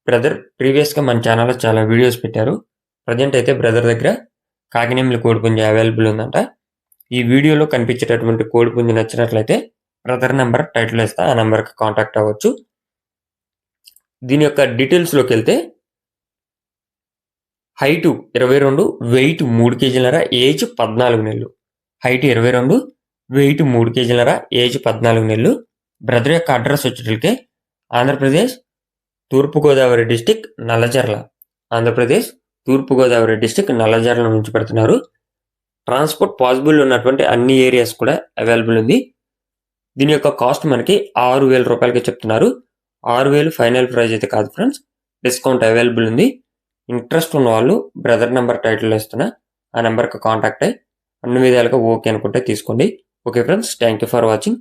Brother ప్రీవియస్‌గా మన ఛానెల్‌లో చాలా వీడియోస్ పెట్టారు. ప్రెజెంట్ అయితే బ్రదర్ దగ్గర కాకినేనిల కోడిపుంజ అవైలబుల్ ఉందంట. ఈ వీడియోలో కనిపించేటటువంటి కోడిపుంజ నచ్చినట్లయితే బ్రదర్ నంబర్ టైటిల్‌లో ఇస్తా. ఆ నంబర్‌కి కాంటాక్ట్ అవ్వచ్చు. దీని యొక్క డీటెయిల్స్‌లోకెళ్తే హైటు 22, వెయిట్ 3 కేజీలన్నర, ఏజ్ 14 నెలలు. హైట్ 22, వెయిట్ 3 కేజీలన్నర, ఏజ్ 14 నెలలు. బ్రదర్ యొక్క అడ్రస్ వచ్చేటప్పటికి ఆంధ్రప్రదేశ్ తూర్పుగోదావరి డిస్టిక్ నల్లజర్ల. ఆంధ్రప్రదేశ్ తూర్పుగోదావరి డిస్టిక్ నల్లజర్ల నుంచి పెడుతున్నారు. ట్రాన్స్‌పోర్ట్ పాసిబుల్ ఉన్నటువంటి అన్ని ఏరియాస్ కూడా అవైలబుల్ ఉంది. దీని యొక్క కాస్ట్ మనకి రూ. 6,000 చెప్తున్నారు. 6,000 ఫైనల్ ప్రైస్ అయితే కాదు ఫ్రెండ్స్. డిస్కౌంట్ అవైలబుల్ ఉంది. ఇంట్రెస్ట్ ఉన్న వాళ్ళు బ్రదర్ నంబర్ టైటిల్‌లో ఇస్తున్నా. ఆ నంబర్‌కి కాంటాక్ట్ అయ్యి అన్ని విధాలుగా ఓకే అనుకుంటే తీసుకోండి. Okay friends, thank you for watching.